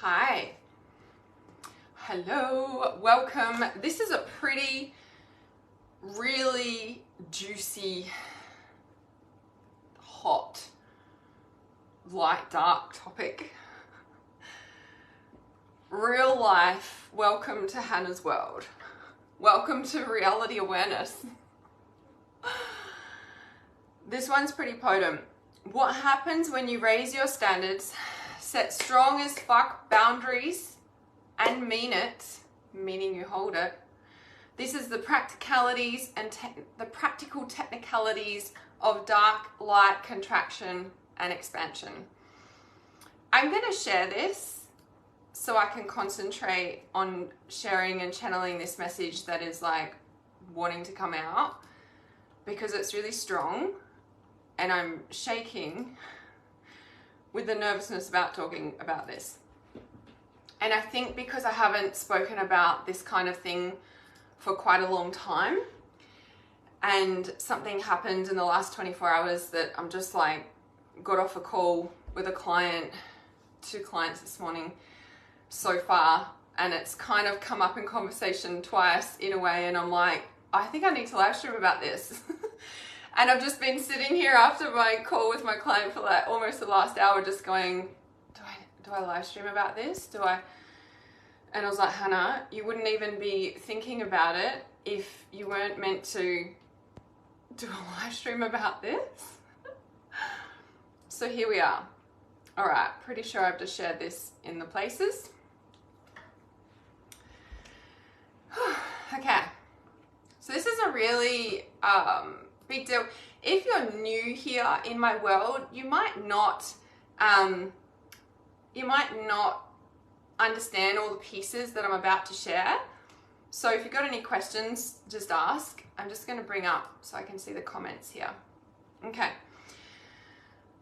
Hi. Hello. Welcome. This is a really juicy, hot, light, dark topic. Real life. Welcome to Hannah's world. Welcome to reality awareness. This one's pretty potent. What happens when you raise your standards, set strong as fuck boundaries, and mean it, meaning you hold it? This is the practicalities and the practical technicalities of dark, light, contraction, and expansion. I'm going to share this so I can concentrate on sharing and channeling this message that is like wanting to come out, because it's really strong and I'm shaking with the nervousness about talking about this. And I think because I haven't spoken about this kind of thing for quite a long time, and something happened in the last 24 hours that I'm just like, got off a call with a client, 2 clients this morning so far, and it's kind of come up in conversation twice in a way, and I'm like, I think I need to live stream about this. And I've just been sitting here after my call with my client for like almost the last hour just going, do I live stream about this? And I was like, Hannah, you wouldn't even be thinking about it if you weren't meant to do a live stream about this. So here we are. All right, pretty sure I've just shared this in the places. Okay, so this is a really big deal. If you're new here in my world, you might not understand all the pieces that I'm about to share. So if you've got any questions, just ask. I'm just going to bring up so I can see the comments here. Okay.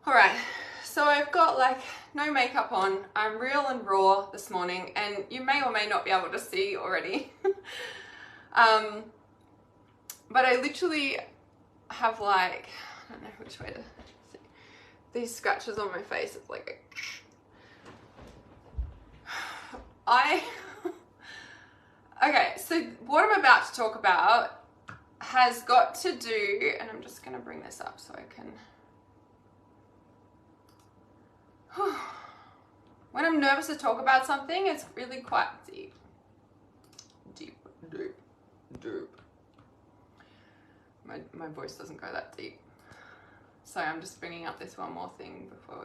All right. So I've got like no makeup on. I'm real and raw this morning, and you may or may not be able to see already. But I literally have like, I don't know which way to see, these scratches on my face. It's like okay, so what I'm about to talk about has got to do, and I'm just going to bring this up so I can, when I'm nervous to talk about something, it's really quite deep. My voice doesn't go that deep. So I'm just bringing up this one more thing before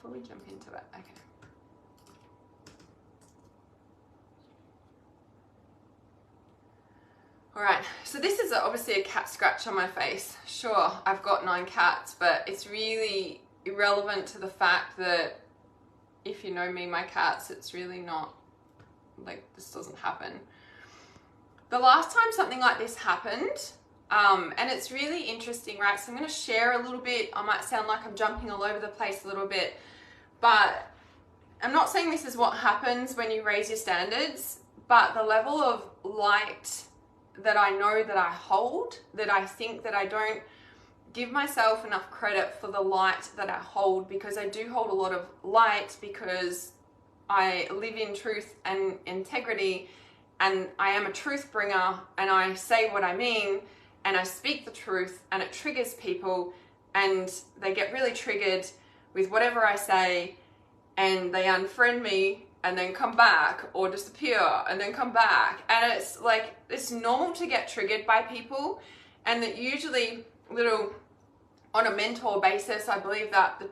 we jump into it. Okay. All right, so this is obviously a cat scratch on my face. Sure, I've got 9 cats, but it's really irrelevant to the fact that if you know me, my cats, it's really not, like, this doesn't happen. The last time something like this happened, and it's really interesting, right? So I'm going to share a little bit. I might sound like I'm jumping all over the place a little bit, but I'm not saying this is what happens when you raise your standards, but the level of light that I know that I hold, that I think that I don't give myself enough credit for the light that I hold, because I do hold a lot of light because I live in truth and integrity, and I am a truth bringer, and I say what I mean, and I speak the truth, and it triggers people, and they get really triggered with whatever I say, and they unfriend me and then come back, or disappear and then come back. And it's like, it's normal to get triggered by people, and that usually on a mentor basis, I believe that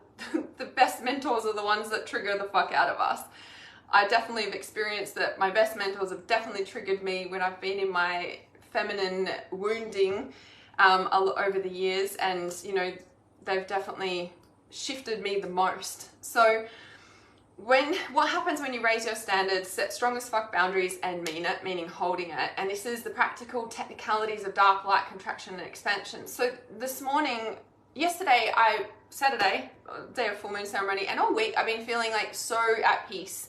the best mentors are the ones that trigger the fuck out of us. I definitely have experienced that my best mentors have definitely triggered me when I've been in my feminine wounding over the years, and you know, they've definitely shifted me the most. So what happens when you raise your standards, set strong as fuck boundaries, and mean it, meaning holding it? And this is the practical technicalities of dark, light, contraction, and expansion. So this morning, Saturday, day of full moon ceremony, and all week I've been feeling like so at peace.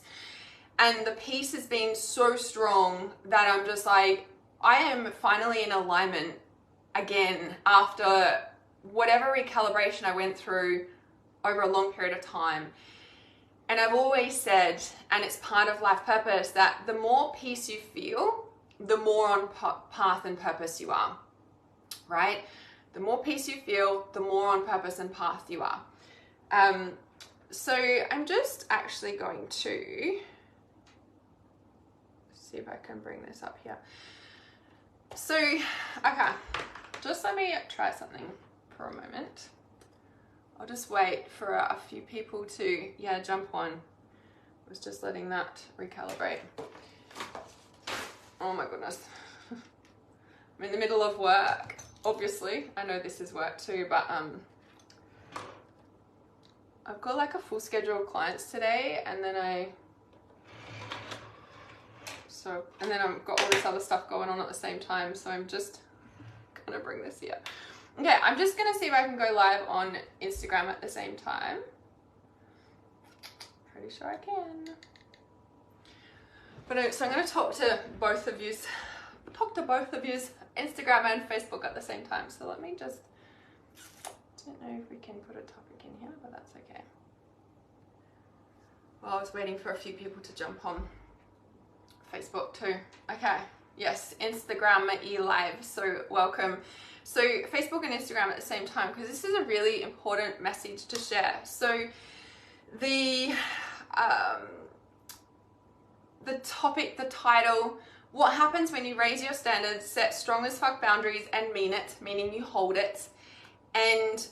And the peace has been so strong that I'm just like, I am finally in alignment again after whatever recalibration I went through over a long period of time. And I've always said, and it's part of life purpose, that the more peace you feel, the more on path and purpose you are, right? The more peace you feel, the more on purpose and path you are. So I'm just actually going to see if I can bring this up here. So, okay, just let me try something for a moment. I'll just wait for a few people to, jump on. I was just letting that recalibrate. Oh my goodness. I'm in the middle of work, obviously. I know this is work too, but I've got like a full schedule of clients today, and then I've got all this other stuff going on at the same time, so I'm just gonna bring this here. Okay, I'm just gonna see if I can go live on Instagram at the same time. Pretty sure I can. But no, so I'm gonna talk to both of yous Instagram and Facebook at the same time. So let me just, don't know if we can put a topic in here, but that's okay. Well, I was waiting for a few people to jump on Facebook too. Okay, yes, Instagram live, so welcome. So Facebook and Instagram at the same time, because this is a really important message to share. So the topic, the title, what happens when you raise your standards, set strong as fuck boundaries and mean it, meaning you hold it, and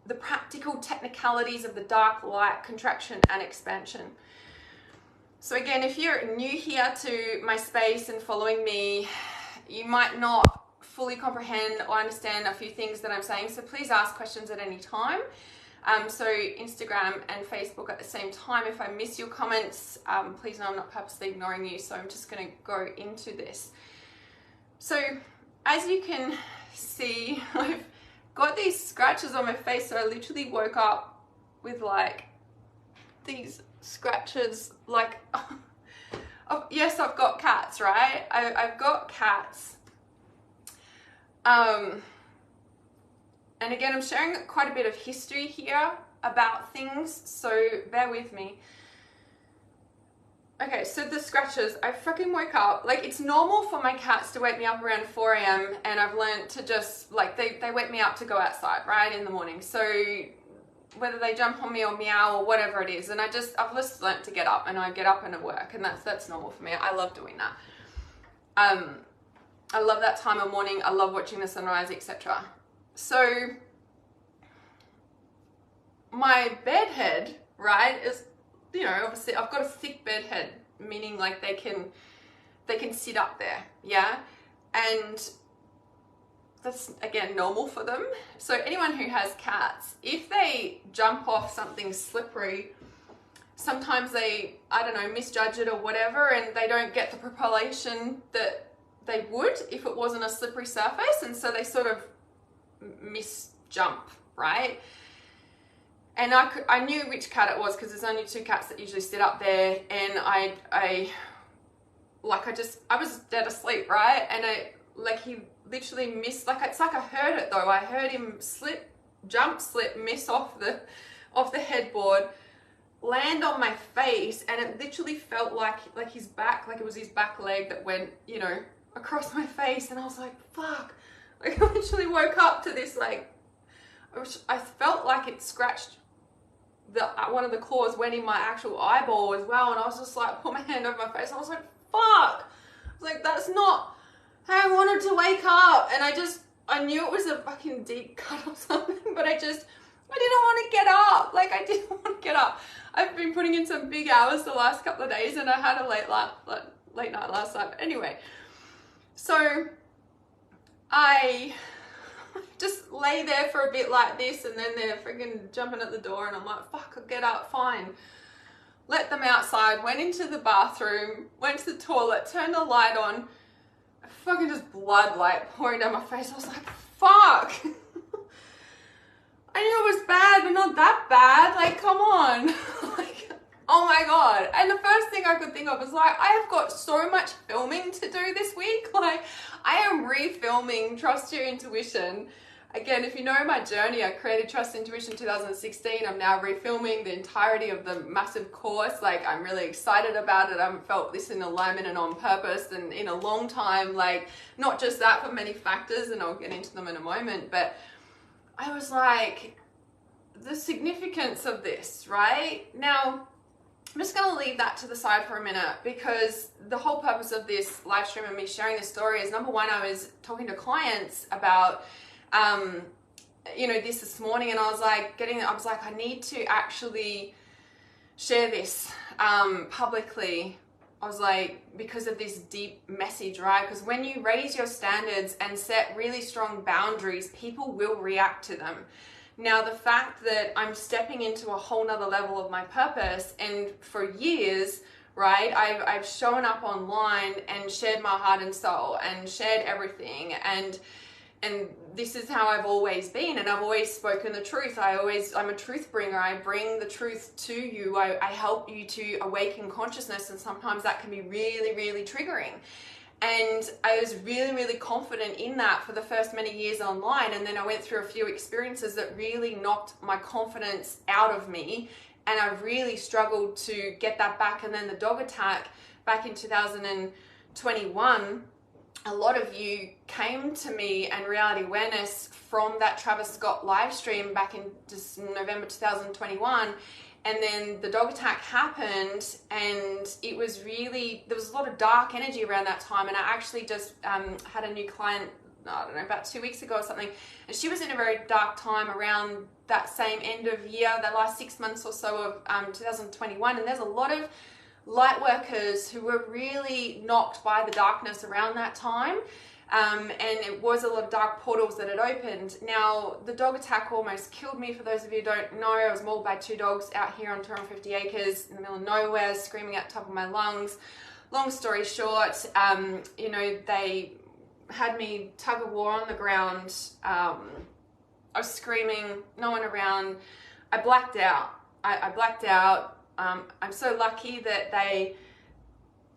the practical technicalities of the dark, light, contraction and expansion. So again, if you're new here to my space and following me, you might not fully comprehend or understand a few things that I'm saying, so please ask questions at any time. So Instagram and Facebook at the same time. If I miss your comments, please know I'm not purposely ignoring you, so I'm just going to go into this. So as you can see, I've got these scratches on my face, so I literally woke up with like these scratches, like oh, yes, I've got cats, right? I've got cats. And again, I'm sharing quite a bit of history here about things, so bear with me. Okay, so the scratches, I freaking woke up. Like, it's normal for my cats to wake me up around 4 a.m. and I've learned to just, like, they wake me up to go outside, right, in the morning. So whether they jump on me or meow or whatever it is, and I've just learned to get up, and I get up and I work, and that's normal for me. I love doing that. I love that time of morning. I love watching the sunrise, etc. So my bed head, right, is, you know, obviously I've got a thick bed head, meaning like they can sit up there, yeah, and that's again normal for them. So anyone who has cats, if they jump off something slippery, sometimes they, I don't know, misjudge it or whatever, and they don't get the propulsion that they would if it wasn't a slippery surface, and so they sort of misjump, right? And I knew which cat it was because there's only 2 cats that usually sit up there, and I was dead asleep, right? And he literally missed, like, it's like I heard it though. I heard him jump, miss off the headboard, land on my face, and it literally felt like his back, like it was his back leg that went, you know, across my face, and I was like, fuck. Like, I literally woke up to this, like, I felt like it scratched one of the claws went in my actual eyeball as well, and I was just like, put my hand over my face, and I was like, fuck. I was like, that's not how I wanted to wake up, and I knew it was a fucking deep cut or something, but I didn't want to get up. Like, I didn't want to get up. I've been putting in some big hours the last couple of days, and I had a late night last night. But anyway, so I just lay there for a bit like this, and then they're freaking jumping at the door, and I'm like, fuck, I'll get up, fine. Let them outside, went into the bathroom, went to the toilet, turned the light on, fucking just blood like pouring down my face. I was like, fuck. I knew it was bad, but not that bad. Like, come on. Like, oh my God. And the first thing I could think of was like, I have got so much filming to do this week. Like, I am refilming Trust Your Intuition. again, if you know my journey, I created Trust Intuition 2016. I'm now refilming the entirety of the massive course. Like, I'm really excited about it. I haven't felt this in alignment and on purpose and in a long time. Like, not just that, but many factors, and I'll get into them in a moment. But I was like, the significance of this, right? Now, I'm just going to leave that to the side for a minute, because the whole purpose of this live stream and me sharing this story is, number one, I was talking to clients about, you know, this morning, and I was like, I need to actually share this publicly. I was like, because of this deep message, right? Because when you raise your standards and set really strong boundaries, people will react to them. Now, the fact that I'm stepping into a whole nother level of my purpose, and for years, right, I've shown up online and shared my heart and soul and shared everything, and this is how I've always been, and I've always spoken the truth. I'm a truth bringer. I bring the truth to you. I help you to awaken consciousness, and sometimes that can be really, really triggering. And I was really, really confident in that for the first many years online. And then I went through a few experiences that really knocked my confidence out of me. And I really struggled to get that back. And then the dog attack back in 2021, a lot of you came to me and Reality Awareness from that Travis Scott live stream back in just November 2021. And then the dog attack happened, and it was really, there was a lot of dark energy around that time. And I actually just had a new client, I don't know, about 2 weeks ago or something. And she was in a very dark time around that same end of year, the last 6 months or so of 2021. And there's a lot of light workers who were really knocked by the darkness around that time. And it was a lot of dark portals that had opened. Now, the dog attack almost killed me. For those of you who don't know, I was mauled by 2 dogs out here on 250 acres in the middle of nowhere, screaming at the top of my lungs. Long story short, you know, they had me tug of war on the ground. I was screaming, no one around. I blacked out. I blacked out. I'm so lucky that they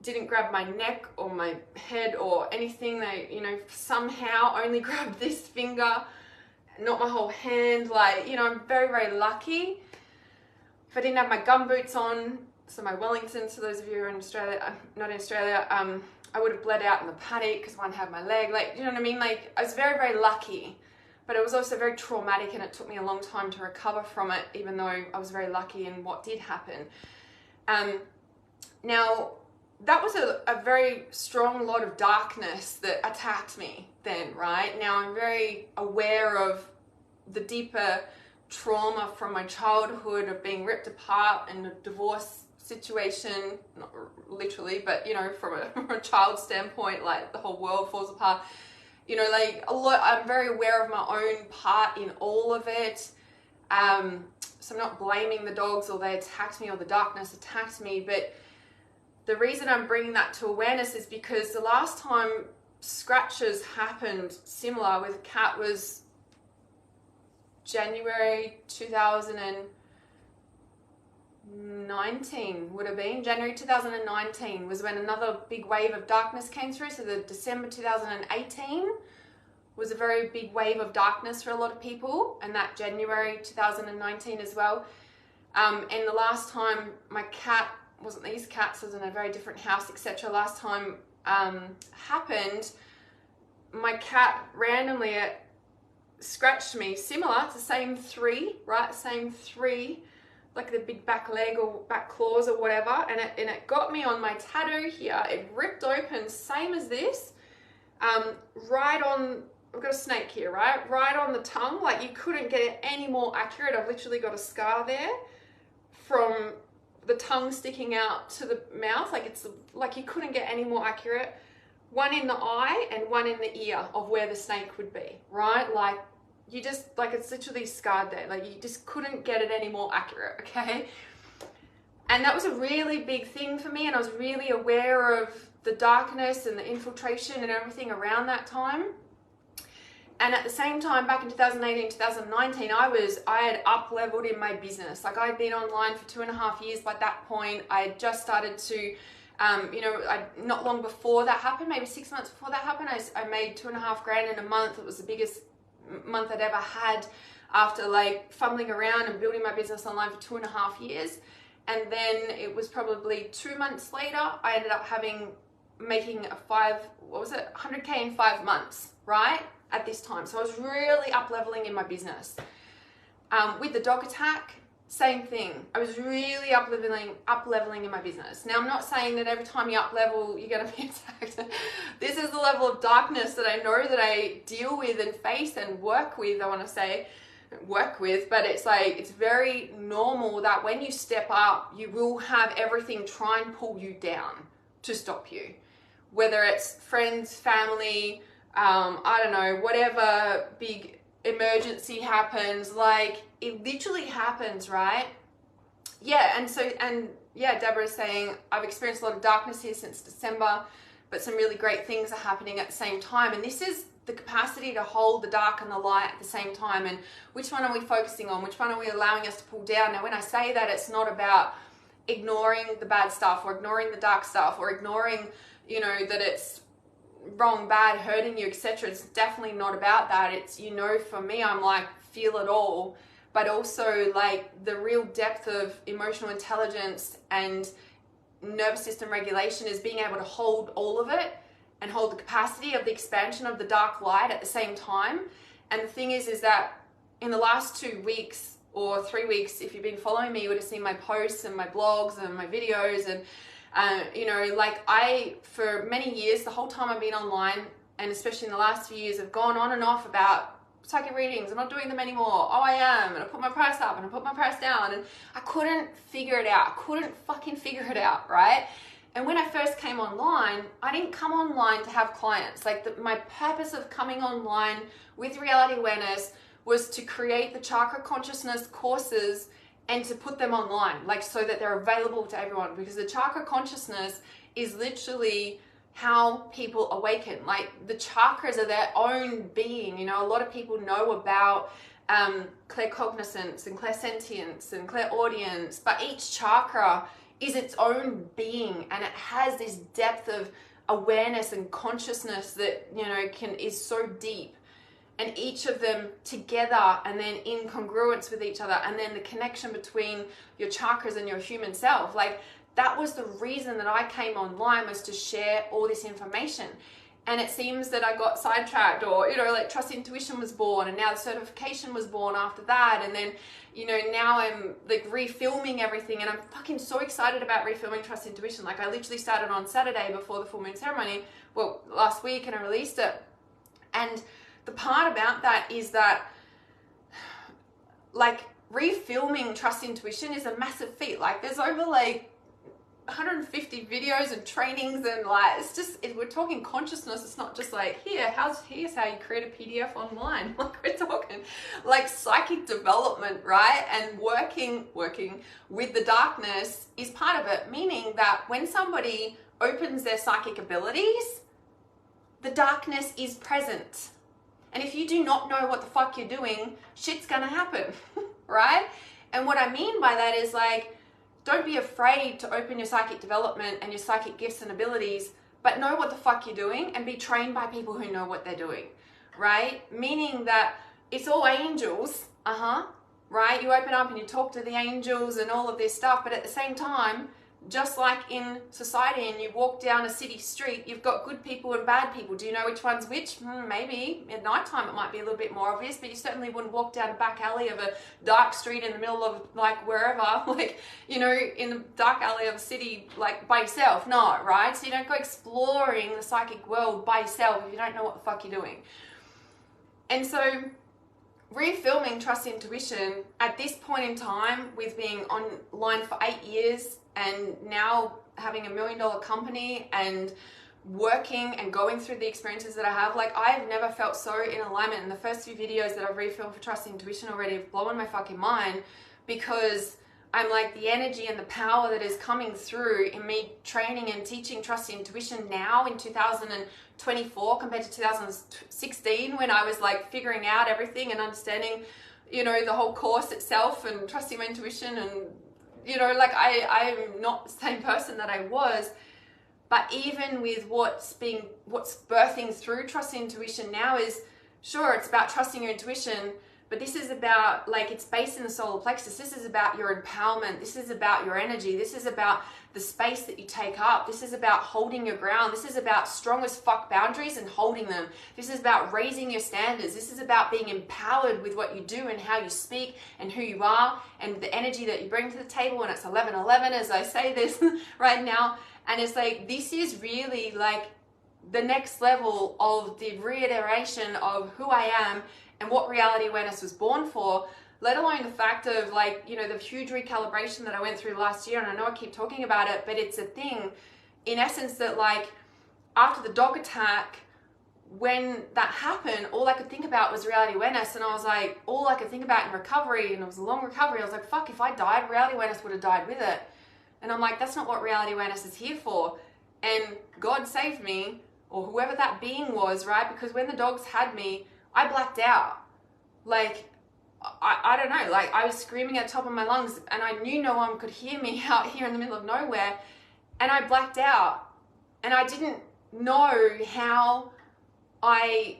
didn't grab my neck or my head or anything. They, you know, somehow only grabbed this finger, not my whole hand. Like, you know, I'm very, very lucky. If I didn't have my gumboots on, so my Wellingtons, for those of you who are in Australia, not in Australia, I would have bled out in the paddock because one had my leg. Like, you know what I mean? Like, I was very, very lucky, but it was also very traumatic, and it took me a long time to recover from it, even though I was very lucky in what did happen. Now, that was a very strong lot of darkness that attacked me then, right? Now I'm very aware of the deeper trauma from my childhood of being ripped apart in a divorce situation, not literally, but, you know, from a child standpoint, like the whole world falls apart. You know, like a lot, I'm very aware of my own part in all of it. So I'm not blaming the dogs, or they attacked me, or the darkness attacked me, but the reason I'm bringing that to awareness is because the last time scratches happened similar with a cat was January 2019 would have been. January 2019 was when another big wave of darkness came through. So the December 2018 was a very big wave of darkness for a lot of people, and that January 2019 as well. And the last time my cat, wasn't these cats, I was in a very different house, etc. Last time happened, my cat randomly scratched me, similar, it's the same 3, right? Same 3, like the big back leg or back claws or whatever, and it got me on my tattoo here. It ripped open, same as this, right on, I've got a snake here, right? Right on the tongue, like you couldn't get it any more accurate. I've literally got a scar there from the tongue sticking out to the mouth, like it's like you couldn't get any more accurate. One in the eye and one in the ear of where the snake would be, right? Like you just, like it's literally scarred there. Like you just couldn't get it any more accurate, okay? And that was a really big thing for me, and I was really aware of the darkness and the infiltration and everything around that time. And at the same time, back in 2018, 2019, I had up-leveled in my business. Like I'd been online for 2.5 years by that point. I had just started to, you know, not long before that happened, maybe 6 months before that happened, I made 2.5 grand in a month. It was the biggest month I'd ever had after like fumbling around and building my business online for 2.5 years. And then it was probably 2 months later, I ended up making 100K in 5 months, right? At this time. So I was really up leveling in my business. With the dog attack, same thing. I was really up leveling in my business. Now, I'm not saying that every time you up level, you're going to be attacked. This is the level of darkness that I know that I deal with and face and work with, but it's like, it's very normal that when you step up, you will have everything try and pull you down to stop you. Whether it's friends, family, I don't know, whatever big emergency happens, like it literally happens, right? Yeah, and Deborah's saying, I've experienced a lot of darkness here since December, but some really great things are happening at the same time. And this is the capacity to hold the dark and the light at the same time. And which one are we focusing on? Which one are we allowing us to pull down? Now, when I say that, it's not about ignoring the bad stuff or ignoring the dark stuff or ignoring, that it's wrong, bad, hurting you, etc. It's definitely not about that. It's, for me, I'm like, feel it all, but also like the real depth of emotional intelligence and nervous system regulation is being able to hold all of it and hold the capacity of the expansion of the dark light at the same time. And the thing is that in the last 2 weeks or 3 weeks, if you've been following me, you would have seen my posts and my blogs and my videos. And for many years, the whole time I've been online, and especially in the last few years, I've gone on and off about psychic readings. I'm not doing them anymore. Oh, I am. And I put my price up and I put my price down. And I couldn't figure it out. I couldn't fucking figure it out, right? And when I first came online, I didn't come online to have clients. Like my purpose of coming online with reality awareness was to create the chakra consciousness courses and to put them online, like so that they're available to everyone, because the chakra consciousness is literally how people awaken. Like the chakras are their own being. A lot of people know about claircognizance and clairsentience and clairaudience, but each chakra is its own being, and it has this depth of awareness and consciousness that is so deep. And each of them together and then in congruence with each other, and then the connection between your chakras and your human self. Like that was the reason that I came online, was to share all this information. And it seems that I got sidetracked, or like Trust Intuition was born, and now the certification was born after that. And then now I'm like refilming everything, and I'm fucking so excited about refilming Trust Intuition. Like I literally started on Saturday before the full moon ceremony, last week, and I released it. And the part about that is that, like, refilming Trust Intuition is a massive feat. Like, there's over, 150 videos and trainings, and, we're talking consciousness. It's not just like, here's how you create a PDF online. Like, we're talking, psychic development, right? And working with the darkness is part of it, meaning that when somebody opens their psychic abilities, the darkness is present. And if you do not know what the fuck you're doing, shit's gonna happen, right? And what I mean by that is don't be afraid to open your psychic development and your psychic gifts and abilities, but know what the fuck you're doing and be trained by people who know what they're doing, right? Meaning that it's all angels, right? You open up and you talk to the angels and all of this stuff, but at the same time, just like in society, and you walk down a city street, you've got good people and bad people. Do you know which one's which? Maybe at nighttime it might be a little bit more obvious, but you certainly wouldn't walk down a back alley of a dark street in the middle of wherever, in the dark alley of a city, by yourself. No, right? So you don't go exploring the psychic world by yourself if you don't know what the fuck you're doing. And so refilming Trust Intuition at this point in time, with being online for 8 years and now having $1 million company and working and going through the experiences that I have, I've never felt so in alignment. And the first few videos that I've refilmed for Trust Intuition already have blown my fucking mind, because I'm the energy and the power that is coming through in me training and teaching Trust Intuition now in 2024 compared to 2016, when I was figuring out everything and understanding, the whole course itself and trusting my intuition. And, I'm not the same person that I was. But even with what's birthing through Trust Intuition now is sure, it's about trusting your intuition, but this is about, like, it's based in the solar plexus. This is about your empowerment. This is about your energy. This is about the space that you take up. This is about holding your ground. This is about strong as fuck boundaries and holding them. This is about raising your standards. This is about being empowered with what you do and how you speak and who you are and the energy that you bring to the table. And it's 11:11 as I say this right now. And it's like, this is really like the next level of the reiteration of who I am and what reality awareness was born for, let alone the fact of, like, you know, the huge recalibration that I went through last year. And I know I keep talking about it, but it's a thing in essence that, like, after the dog attack, when that happened, all I could think about was reality awareness. And I was like, all I could think about in recovery, and it was a long recovery, I was like, fuck, if I died, reality awareness would have died with it. And I'm like, that's not what reality awareness is here for. And God saved me, or whoever that being was, right? Because when the dogs had me, I blacked out. Like, I don't know, like, I was screaming at the top of my lungs, and I knew no one could hear me out here in the middle of nowhere, and I blacked out. And I didn't know how I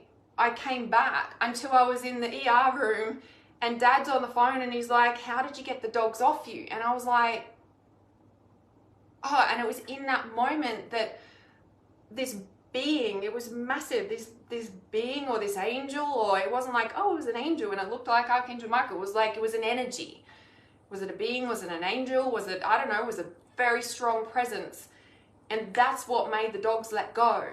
came back until I was in the ER room, and Dad's on the phone, and he's like, how did you get the dogs off you? And I was like, oh, and it was in that moment that this being, it was massive, this being, or this angel, or it wasn't like, oh, it was an angel and it looked like Archangel Michael. It was like, it was an energy. Was it a being? Was it an angel? Was it, I don't know, it was a very strong presence. And that's what made the dogs let go.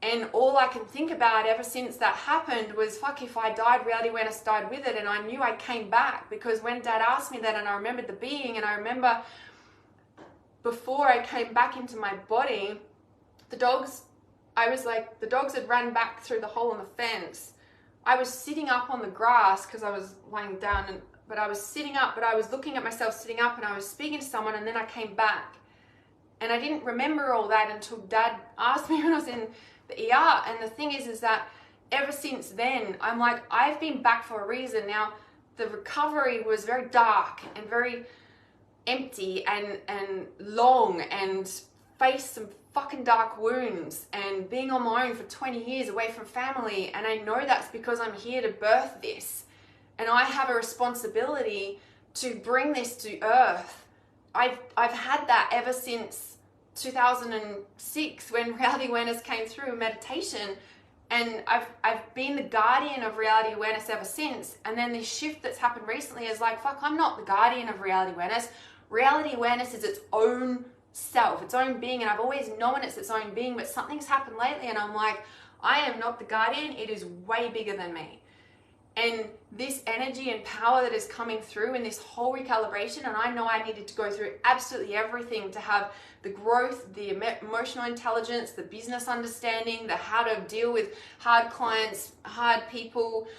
And all I can think about ever since that happened was, fuck, if I died, reality awareness died with it. And I knew I came back, because when Dad asked me that, and I remembered the being, and I remember before I came back into my body, the dogs, I was like, the dogs had run back through the hole in the fence. I was sitting up on the grass because I was lying down, but I was sitting up, but I was looking at myself sitting up, and I was speaking to someone, and then I came back. And I didn't remember all that until Dad asked me when I was in the ER. And the thing is that ever since then, I'm like, I've been back for a reason. Now, the recovery was very dark and very empty and long, and faced some fucking dark wounds, and being on my own for 20 years away from family. And I know that's because I'm here to birth this, and I have a responsibility to bring this to earth. I've had that ever since 2006 when reality awareness came through meditation, and I've been the guardian of reality awareness ever since. And then this shift that's happened recently is like, fuck, I'm not the guardian of reality awareness. Reality awareness is its own self, its own being, and I've always known it's its own being, but something's happened lately, and I'm like, I am not the guardian, it is way bigger than me. And this energy and power that is coming through in this whole recalibration, and I know I needed to go through absolutely everything to have the growth, the emotional intelligence, the business understanding, the how to deal with hard clients, hard people,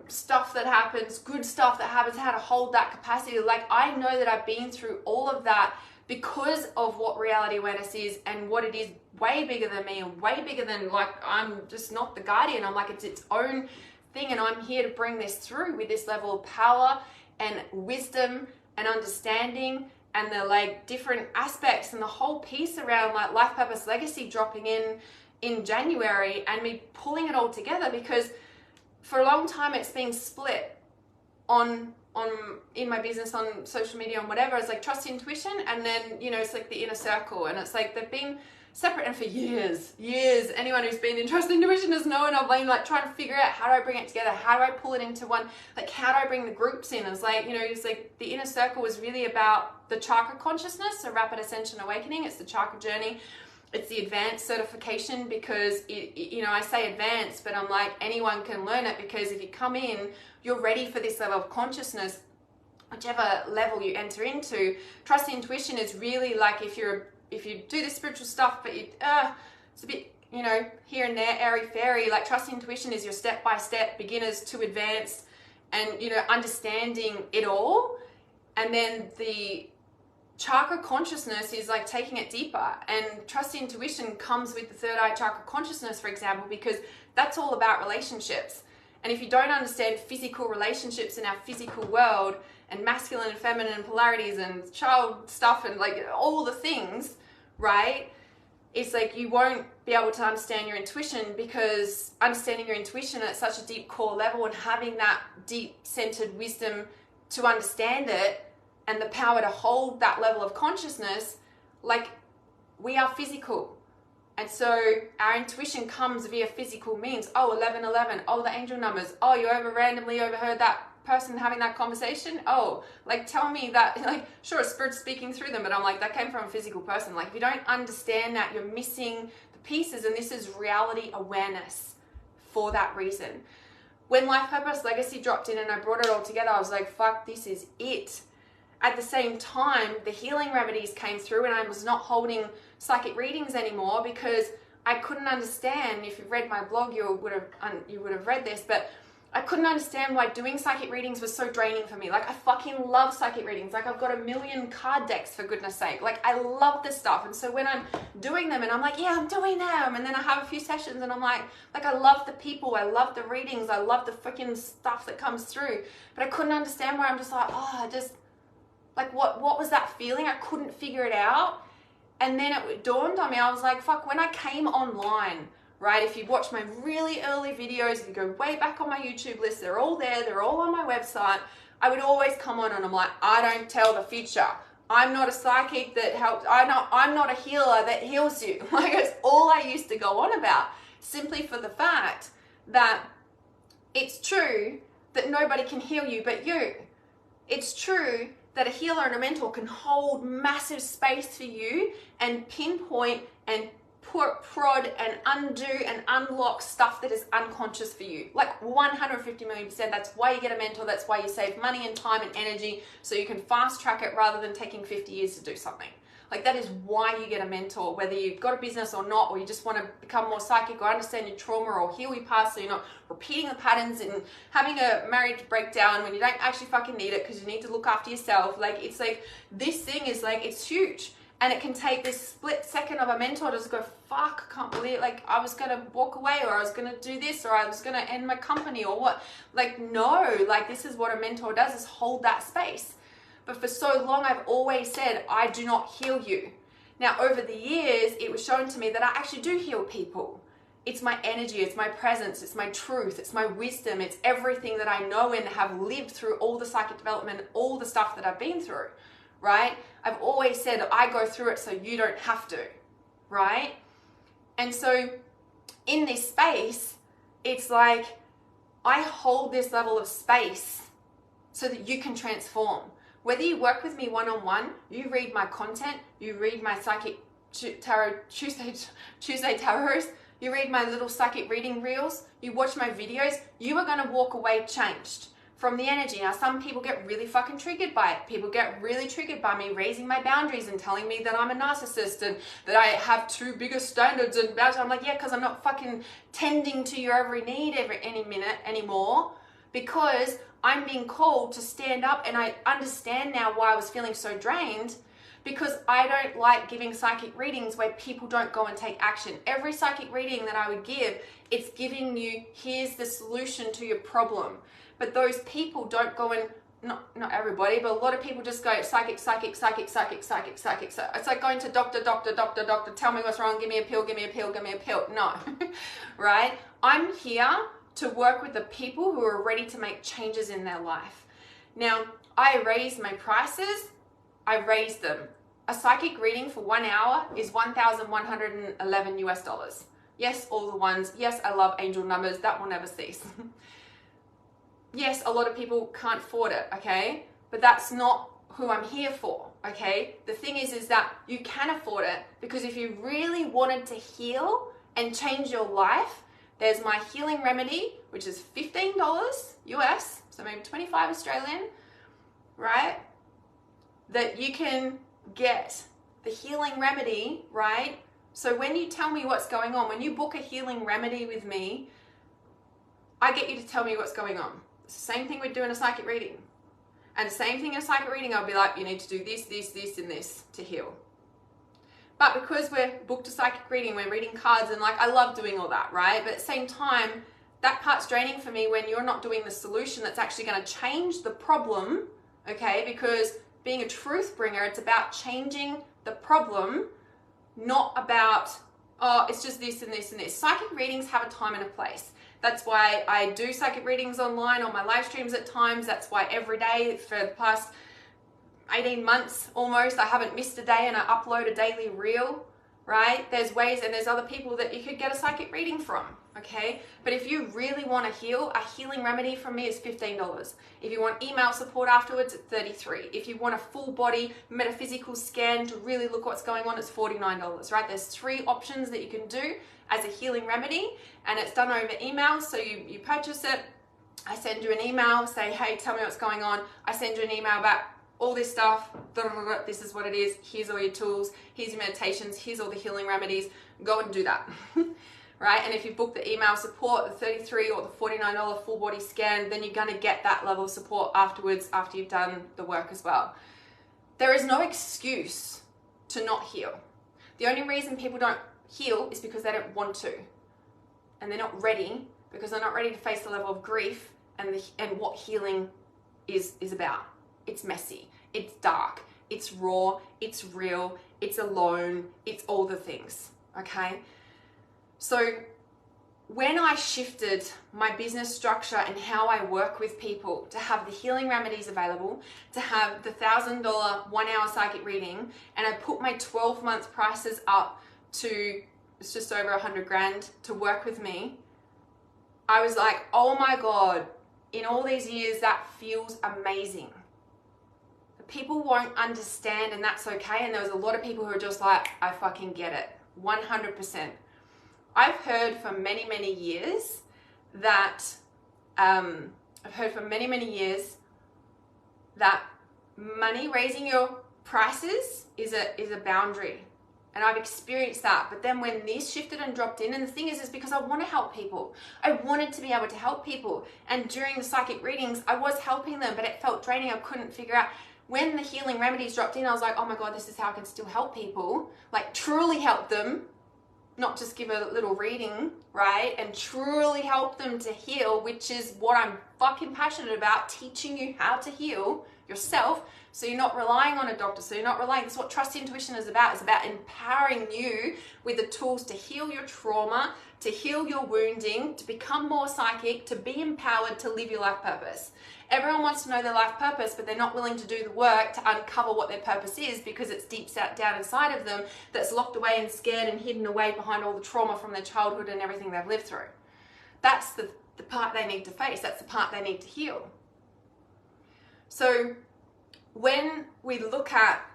stuff that happens, good stuff that happens, how to hold that capacity. Like, I know that I've been through all of that because of what reality awareness is, and what it is way bigger than me, and way bigger than, like, I'm just not the guardian. I'm like, it's its own thing, and I'm here to bring this through with this level of power and wisdom and understanding, and the, like, different aspects, and the whole piece around, like, life purpose legacy dropping in January, and me pulling it all together, because for a long time it's been split on in my business, on social media, on whatever. It's like trust intuition, and then, you know, it's like the inner circle, and it's like they've been separate. And for years, anyone who's been in trust intuition has known I've been like trying to figure out, how do I bring it together, how do I pull it into one, like how do I bring the groups in. It's like, you know, it's like the inner circle was really about the chakra consciousness, so rapid ascension awakening. It's the chakra journey, it's the advanced certification, because it, you know, I say advanced, but I'm like, anyone can learn it, because if you come in, you're ready for this level of consciousness, whichever level you enter into. Trust intuition is really like, if you do the spiritual stuff, but you it's a bit, you know, here and there, airy fairy. Like, trust intuition is your step-by-step, beginners to advanced, and, you know, understanding it all. And then the chakra consciousness is like taking it deeper, and trust intuition comes with the third eye chakra consciousness, for example, because that's all about relationships. And if you don't understand physical relationships in our physical world, and masculine and feminine polarities, and child stuff, and like all the things, right? It's like you won't be able to understand your intuition, because understanding your intuition at such a deep core level and having that deep centered wisdom to understand it and the power to hold that level of consciousness, like, we are physical. And so our intuition comes via physical means. Oh, 1111. Oh, the angel numbers. Oh, you randomly overheard that person having that conversation. Oh, like, tell me that, like, sure, spirit's speaking through them, but I'm like, that came from a physical person. Like, if you don't understand that, you're missing the pieces, and this is reality awareness for that reason. When Life Purpose Legacy dropped in and I brought it all together, I was like, fuck, this is it. At the same time, the healing remedies came through, and I was not holding psychic readings anymore because I couldn't understand. If you've read my blog, you would have read this, but I couldn't understand why doing psychic readings was so draining for me. Like, I fucking love psychic readings. Like, I've got 1 million card decks, for goodness sake. Like, I love this stuff. And so when I'm doing them and I'm like, yeah, I'm doing them, and then I have a few sessions and I'm like, I love the people, I love the readings, I love the freaking stuff that comes through. But I couldn't understand why. I'm just like, like, what was that feeling? I couldn't figure it out. And then it dawned on me, I was like, fuck, when I came online, right? If you watch my really early videos, if you go way back on my YouTube list, they're all there, they're all on my website. I would always come on and I'm like, I don't tell the future. I'm not a psychic that helps. I'm not a healer that heals you. Like, it's all I used to go on about, simply for the fact that it's true that nobody can heal you but you. It's true that a healer and a mentor can hold massive space for you and pinpoint and prod and undo and unlock stuff that is unconscious for you. Like, 150 million%. That's why you get a mentor. That's why you save money and time and energy, so you can fast track it rather than taking 50 years to do something. Like, that is why you get a mentor, whether you've got a business or not, or you just want to become more psychic or understand your trauma or heal your past, so you're not repeating the patterns and having a marriage breakdown when you don't actually fucking need it because you need to look after yourself. Like, it's like, this thing is like, it's huge. And it can take this split second of a mentor to just go, fuck, I can't believe it. Like, I was going to walk away, or I was going to do this, or I was going to end my company, or what. Like, no, like, this is what a mentor does, is hold that space. But for so long, I've always said, I do not heal you. Now, over the years, it was shown to me that I actually do heal people. It's my energy, it's my presence, it's my truth, it's my wisdom, it's everything that I know and have lived through all the psychic development, all the stuff that I've been through, right? I've always said I go through it so you don't have to, right? And so in this space, it's like I hold this level of space so that you can transform. Whether you work with me one-on-one, you read my content, you read my psychic tarot Tuesday tarots, you read my little psychic reading reels, you watch my videos, you are going to walk away changed from the energy. Now, some people get really fucking triggered by it. People get really triggered by me raising my boundaries and telling me that I'm a narcissist and that I have too big of standards and boundaries. I'm like, yeah, because I'm not fucking tending to your every need any minute anymore, because I'm being called to stand up. And I understand now why I was feeling so drained, because I don't like giving psychic readings where people don't go and take action. Every psychic reading that I would give, it's giving you, here's the solution to your problem. But those people don't go and, not everybody, but a lot of people just go psychic. So it's like going to doctor, tell me what's wrong, give me a pill. No, right? I'm here to work with the people who are ready to make changes in their life. Now, I raise my prices. I raise them. A psychic reading for 1 hour is $1,111 US. Yes, all the ones. Yes, I love angel numbers. That will never cease. Yes, a lot of people can't afford it, okay? But that's not who I'm here for, okay? The thing is that you can afford it, because if you really wanted to heal and change your life, there's my healing remedy, which is $15 US, so maybe 25 Australian, right? That you can get the healing remedy, right? So when you tell me what's going on, when you book a healing remedy with me, I get you to tell me what's going on. It's the same thing we'd do in a psychic reading. And the same thing in a psychic reading, I'll be like, you need to do this, and this to heal. But because we're booked a psychic reading, we're reading cards, and like, I love doing all that, right? But at the same time, that part's draining for me when you're not doing the solution that's actually going to change the problem, okay? Because being a truth bringer, it's about changing the problem, not about, oh, it's just this and this and this. Psychic readings have a time and a place. That's why I do psychic readings online on my live streams at times. That's why every day for the past 18 months almost, I haven't missed a day and I upload a daily reel, right? There's ways, and there's other people that you could get a psychic reading from, okay? But if you really want to heal, a healing remedy from me is $15. If you want email support afterwards, it's $33. If you want a full body metaphysical scan to really look what's going on, it's $49, right? There's 3 options that you can do as a healing remedy, and it's done over email. So you purchase it, I send you an email, say, hey, tell me what's going on. I send you an email back, all this stuff, this is what it is, here's all your tools, here's your meditations, here's all the healing remedies, go and do that, right? And if you book the email support, the $33 or the $49 full body scan, then you're gonna get that level of support afterwards, after you've done the work as well. There is no excuse to not heal. The only reason people don't heal is because they don't want to, and they're not ready, because they're not ready to face the level of grief and what healing is about. It's messy, it's dark, it's raw, it's real, it's alone, it's all the things, okay? So when I shifted my business structure and how I work with people to have the healing remedies available, to have the $1,000 1-hour psychic reading, and I put my 12-month prices up to, it's just over 100 grand to work with me, I was like, oh my God, in all these years, that feels amazing. People won't understand, and that's okay. And there was a lot of people who are just like, I fucking get it, 100%. I've heard for many, many years that, money, raising your prices is a boundary. And I've experienced that. But then when this shifted and dropped in, and the thing is because I want to help people. I wanted to be able to help people. And during the psychic readings, I was helping them, but it felt draining. I couldn't figure out. When the healing remedies dropped in, I was like, oh my God, this is how I can still help people. Like truly help them, not just give a little reading, right? And truly help them to heal, which is what I'm fucking passionate about, teaching you how to heal yourself. So you're not relying on a doctor. So you're not relying, that's what Trust Intuition is about. It's about empowering you with the tools to heal your trauma, to heal your wounding, to become more psychic, to be empowered to live your life purpose. Everyone wants to know their life purpose, but they're not willing to do the work to uncover what their purpose is, because it's deep down inside of them, that's locked away and scared and hidden away behind all the trauma from their childhood and everything they've lived through. That's the part they need to face. That's the part they need to heal. So when we look at,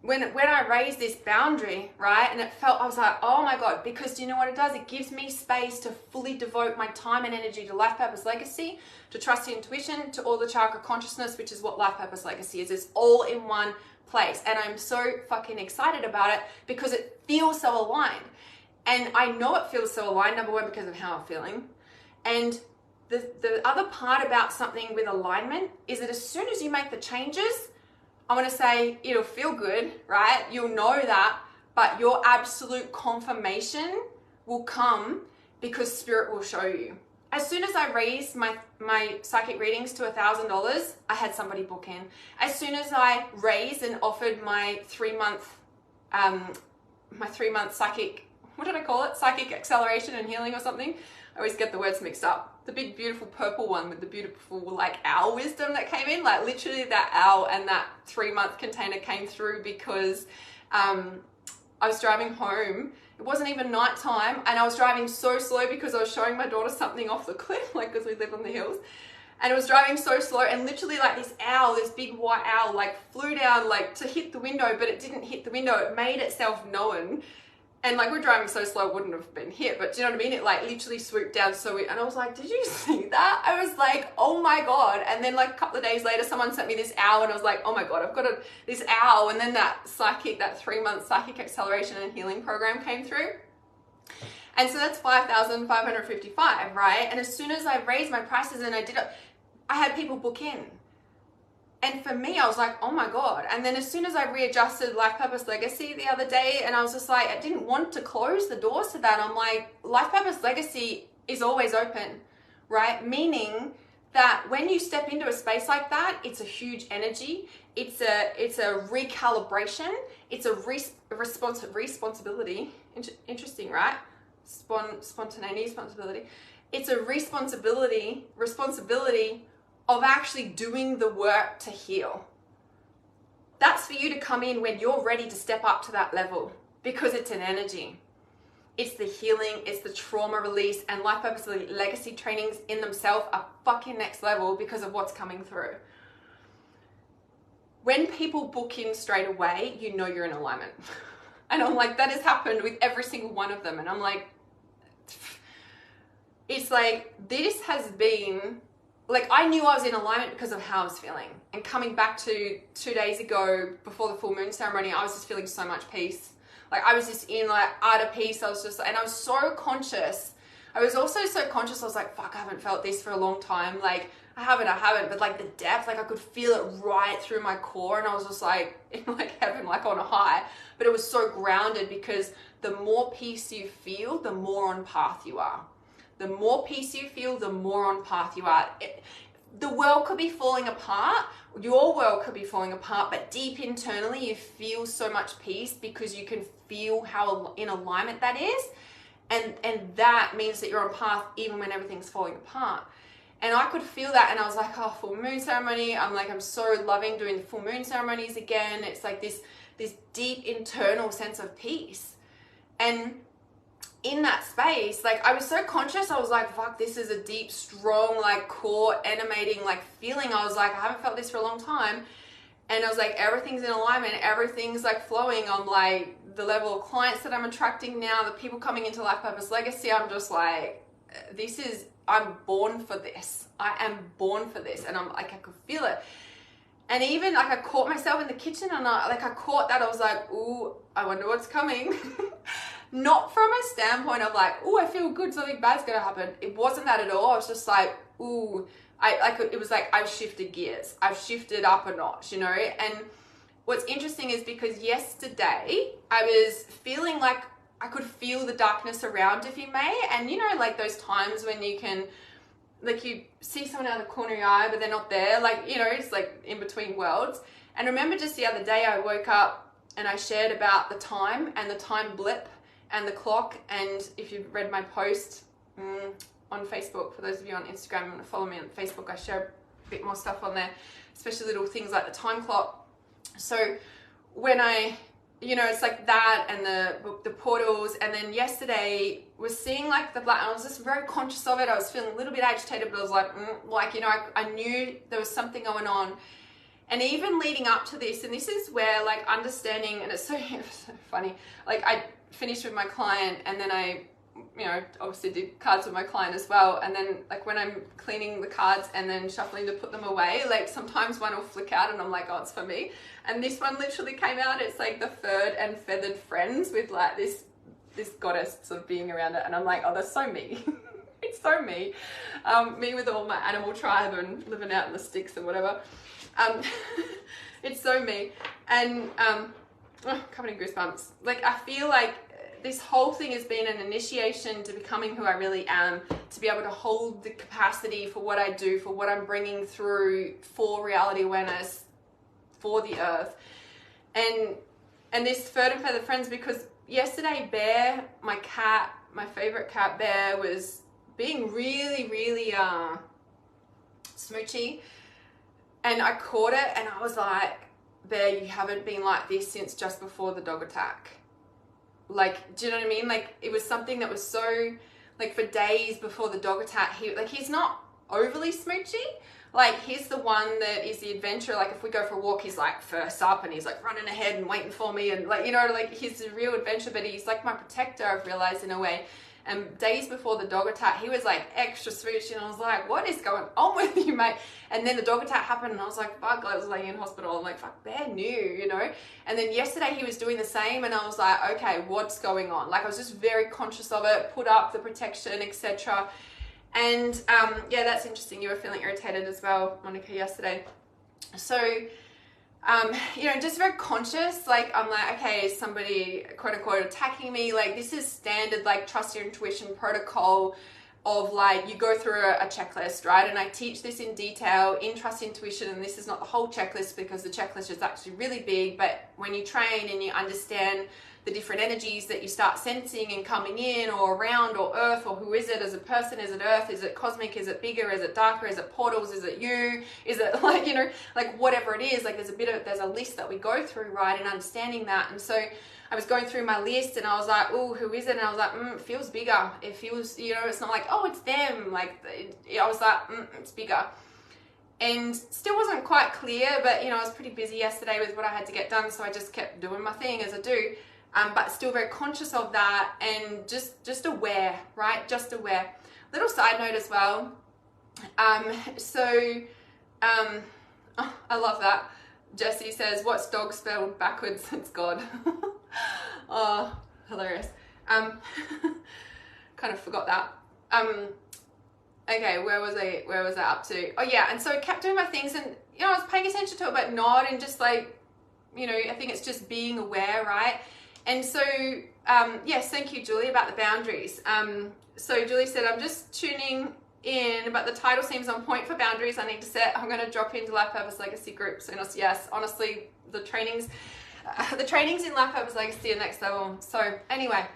when I raised this boundary, right, and I was like, oh my God, because do you know what it does? It gives me space to fully devote my time and energy to Life Purpose Legacy, to Trust Intuition, to all the Chakra consciousness, which is what Life Purpose Legacy is. It's all in one place. And I'm so fucking excited about it because it feels so aligned. And I know it feels so aligned, number one, because of how I'm feeling. And the other part about something with alignment is that as soon as you make the changes, I want to say it'll feel good, right? You'll know that, but your absolute confirmation will come because Spirit will show you. As soon as I raised my psychic readings to $1,000, I had somebody book in. As soon as I raised and offered my 3-month psychic, what did I call it? Psychic acceleration and healing or something. I always get the words mixed up. The big, beautiful purple one with the beautiful, like, owl wisdom that came in. Like, literally that owl and that 3-month container came through because I was driving home. It wasn't even nighttime, and I was driving so slow because I was showing my daughter something off the cliff, like, because we live on the hills. And it was driving so slow, and literally, like, this owl, this big white owl, like, flew down, like, to hit the window, but it didn't hit the window. It made itself known. And like, we're driving so slow, it wouldn't have been hit, but do you know what I mean? It like literally swooped down. And I was like, did you see that? I was like, oh my God. And then like a couple of days later, someone sent me this owl, and I was like, oh my God, I've got this owl. And then that 3-month psychic acceleration and healing program came through. And so that's $5,555, right? And as soon as I raised my prices and I had people book in. And for me, I was like, oh my God. And then as soon as I readjusted Life Purpose Legacy the other day, and I was just like, I didn't want to close the doors to that. I'm like, Life Purpose Legacy is always open, right? Meaning that when you step into a space like that, it's a huge energy. it's a recalibration. It's a responsibility. Interesting, right? Spontaneity, responsibility. It's a responsibility of actually doing the work to heal. That's for you to come in when you're ready to step up to that level, because it's an energy. It's the healing, it's the trauma release, and life purpose legacy trainings in themselves are fucking next level because of what's coming through. When people book in straight away, you know you're in alignment. And I'm like, that has happened with every single one of them. And I'm like, it's like, this has been, like, I knew I was in alignment because of how I was feeling. And coming back to 2 days ago, before the full moon ceremony, I was just feeling so much peace. Like, I was just in, like, utter peace. I was just, and I was so conscious. I was also so conscious. I was like, fuck, I haven't felt this for a long time. Like, I haven't. But, like, the depth, like, I could feel it right through my core. And I was just, like, in, like, heaven, like, on a high. But it was so grounded, because the more peace you feel, the more on path you are. The more peace you feel, the more on path you are. The world could be falling apart. Your world could be falling apart, but deep internally, you feel so much peace because you can feel how in alignment that is. And that means that you're on path even when everything's falling apart. And I could feel that, and I was like, oh, full moon ceremony. I'm so loving doing the full moon ceremonies again. It's like this deep internal sense of peace. And in that space, like, I was so conscious. I was like, fuck, this is a deep, strong, like, core animating, like, feeling. I was like, I haven't felt this for a long time. And I was like, everything's in alignment. Everything's, like, flowing on, like, the level of clients that I'm attracting now, the people coming into Life Purpose Legacy. I'm just like, I'm born for this. I am born for this. And I'm like, I could feel it. And even, like, I caught myself in the kitchen, and I caught that. I was like, ooh, I wonder what's coming. Not from a standpoint of like, ooh, I feel good, something bad's gonna happen. It wasn't that at all. I was just like, ooh, it was like I've shifted gears. I've shifted up a notch, you know? And what's interesting is because yesterday I was feeling like I could feel the darkness around, if you may. And you know, like those times when you can, like, you see someone out of the corner of your eye, but they're not there. Like, you know, it's like in between worlds. And remember just the other day I woke up and I shared about the time and the time blip and the clock. And if you've read my post on Facebook, for those of you on Instagram and want to follow me on Facebook, I share a bit more stuff on there, especially little things like the time clock. So when you know, it's like that, and the portals. And then yesterday was seeing like the black, I was just very conscious of it. I was feeling a little bit agitated, but I was like, you know, I knew there was something going on. And even leading up to this, and this is where, like, understanding, and it's so funny, like, I finished with my client, and then I, you know, obviously did cards with my client as well. And then, like, when I'm cleaning the cards and then shuffling to put them away, like, sometimes one will flick out and I'm like, oh, it's for me. And this one literally came out. It's like the furred and feathered friends with like this goddess sort of being around it. And I'm like, oh, that's so me. It's so me. Me with all my animal tribe and living out in the sticks and whatever. It's so me. And covered in goosebumps. Like, I feel like this whole thing has been an initiation to becoming who I really am, to be able to hold the capacity for what I do, for what I'm bringing through, for reality awareness, for the earth. And this furred and feathered friends, because yesterday Bear, my cat, my favorite cat Bear, was being really, really smoochy. And I caught it and I was like, Bear, you haven't been like this since just before the dog attack. Like, do you know what I mean? Like, it was something that was so, like, for days before the dog attack, he's not overly smoochy. Like, he's the one that is the adventurer. Like, if we go for a walk, he's like first up and he's like running ahead and waiting for me, and like, you know, like, he's a real adventure, but he's like my protector, I've realized, in a way. And days before the dog attack, he was like extra smoochy, and I was like, what is going on with you, mate? And then the dog attack happened and I was like, fuck, I was laying in hospital. I'm like, fuck, Bear knew, you know? And then yesterday he was doing the same, and I was like, okay, what's going on? Like, I was just very conscious of it, put up the protection, etc. And yeah, that's interesting. You were feeling irritated as well, Monica, yesterday. So, you know, just very conscious. Like, I'm like, okay, is somebody, quote unquote, attacking me? Like, this is standard, like, trust your intuition protocol. of like, you go through a checklist, right? And I teach this in detail in Trust Intuition, and this is not the whole checklist because the checklist is actually really big, but when you train and you understand the different energies that you start sensing and coming in or around or earth, or who is it as a person, is it earth, is it cosmic, is it bigger, is it darker, is it portals, is it you, is it like, you know, like whatever it is, like there's a list that we go through, right? And understanding that. And so I was going through my list and I was like, oh, who is it? And I was like, it feels bigger. It feels, you know, it's not like, oh, it's them. Like, I was like, it's bigger. And still wasn't quite clear, but, you know, I was pretty busy yesterday with what I had to get done. So I just kept doing my thing as I do, but still very conscious of that and just aware, right? Just aware. Little side note as well. Oh, I love that. Jessie says, what's dog spelled backwards? It's God. Oh, hilarious. Kind of forgot that. Okay, where was I up to? Oh yeah, and so I kept doing my things, and you know, I was paying attention to it but not, and just like, you know, I think it's just being aware, right? And so yes, thank you, Julie, about the boundaries. So Julie said, I'm just tuning in, but the title seems on point for boundaries I need to set. I'm going to drop into Life Purpose Legacy groups. And yes, honestly, the trainings in Life Purpose Legacy are next level. So anyway,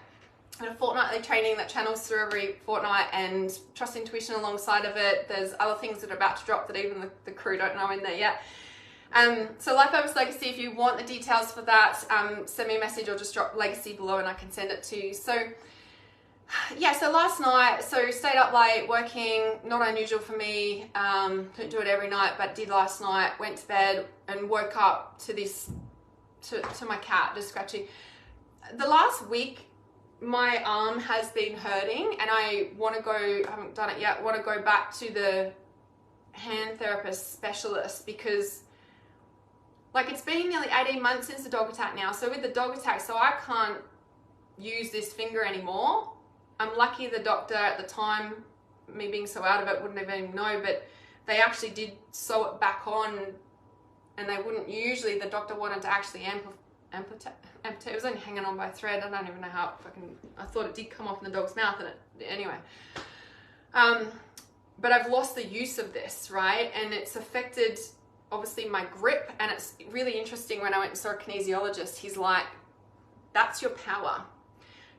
I have a fortnightly training that channels through every fortnight, and Trust Intuition alongside of it. There's other things that are about to drop that even the crew don't know in there yet. So Life Purpose Legacy, if you want the details for that, send me a message or just drop Legacy below and I can send it to you. So yeah, so last night, so stayed up late working, not unusual for me, don't do it every night, but did last night, went to bed and woke up to this, to my cat just scratching. The last week, my arm has been hurting and I want to go, I haven't done it yet, want to go back to the hand therapist specialist because like it's been nearly 18 months since the dog attack now. So with the dog attack, so I can't use this finger anymore. I'm lucky the doctor at the time, me being so out of it, wouldn't even know, but they actually did sew it back on, and they wouldn't usually, the doctor wanted to actually amputate. It was only hanging on by a thread. I don't even know how it fucking, I thought it did come off in the dog's mouth, and it, anyway. But I've lost the use of this, right? And it's affected, obviously, my grip, and it's really interesting when I went and saw a kinesiologist, he's like, that's your power.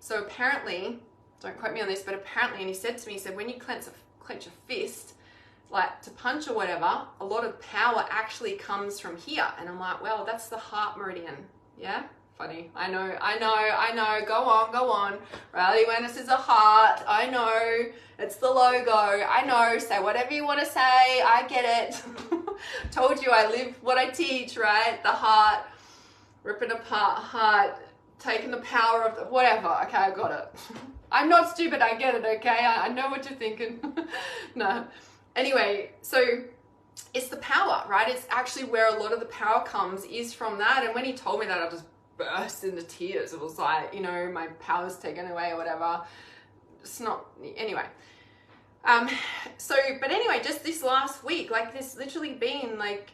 So apparently, don't quote me on this, but apparently, and he said to me, he said, when you clench a fist, like to punch or whatever, a lot of power actually comes from here. And I'm like, well, that's the heart meridian. Yeah? Funny. I know. Go on. Riley Wennis is a heart. I know. It's the logo. I know. Say whatever you want to say. I get it. Told you I live what I teach, right? The heart, ripping apart heart, taking the power of the, whatever. Okay, I got it. I'm not stupid, I get it, okay? I know what you're thinking. No. Anyway, so it's the power, right? It's actually where a lot of the power comes is from that. And when he told me that, I just burst into tears. It was like, you know, my power's taken away or whatever. It's not, anyway. But anyway, just this last week, like this literally been like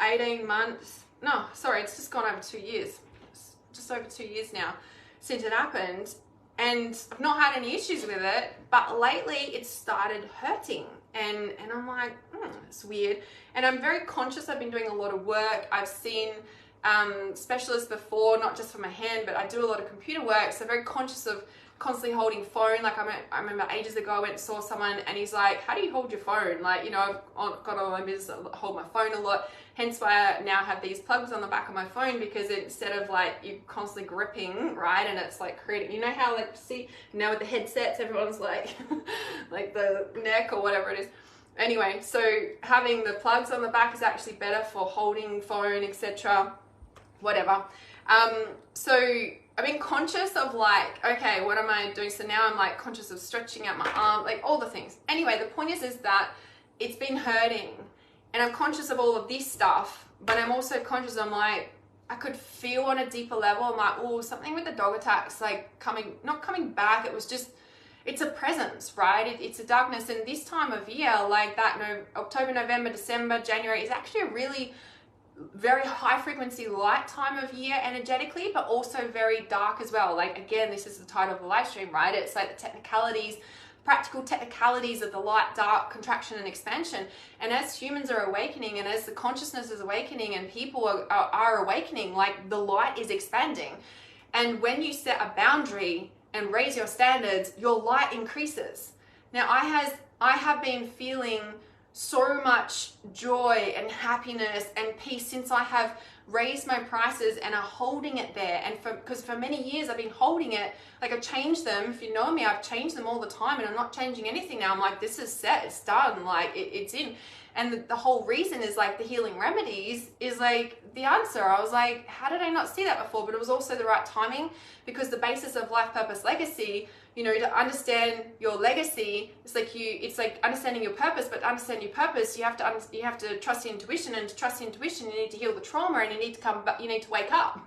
18 months. No, sorry, it's just gone over 2 years. It's just over 2 years now since it happened. And I've not had any issues with it, but lately it started hurting. And I'm like, it's weird. And I'm very conscious. I've been doing a lot of work. I've seen specialists before, not just for my hand, but I do a lot of computer work. So very conscious of constantly holding phone. Like I remember ages ago I went and saw someone and he's like, how do you hold your phone? Like, you know, I've got all my business, I hold my phone a lot. Hence why I now have these plugs on the back of my phone, because instead of like you constantly gripping, right? And it's like creating, you know how like, see now with the headsets, everyone's like, like the neck or whatever it is. Anyway, so having the plugs on the back is actually better for holding phone, etc. Whatever. So I've been conscious of like, okay, what am I doing? So now I'm like conscious of stretching out my arm, like all the things. Anyway, the point is that it's been hurting and I'm conscious of all of this stuff, but I'm also conscious, I'm like, I could feel on a deeper level, I'm like, oh, something with the dog attacks, like not coming back. It was just, it's a presence, right? It's a darkness. And this time of year, like that, October, November, December, January is actually a really very high frequency light time of year energetically, but also very dark as well. Like again, this is the title of the live stream, right? It's like the technicalities, practical technicalities of the light, dark, contraction, and expansion. And as humans are awakening, and as the consciousness is awakening, and people are awakening, like the light is expanding. And when you set a boundary and raise your standards, your light increases. Now, I have been feeling so much joy and happiness and peace since I have raised my prices and are holding it there. And because for many years I've been holding it, like I've changed them. If you know me, I've changed them all the time, and I'm not changing anything now. I'm like, this is set, it's done, like it's in. And the whole reason is like the healing remedies is like the answer. I was like, how did I not see that before? But it was also the right timing, because the basis of life purpose legacy, you know, to understand your legacy, it's like understanding your purpose. But to understand your purpose, you have to trust your intuition, and to trust your intuition, you need to heal the trauma, and you need to come back, you need to wake up.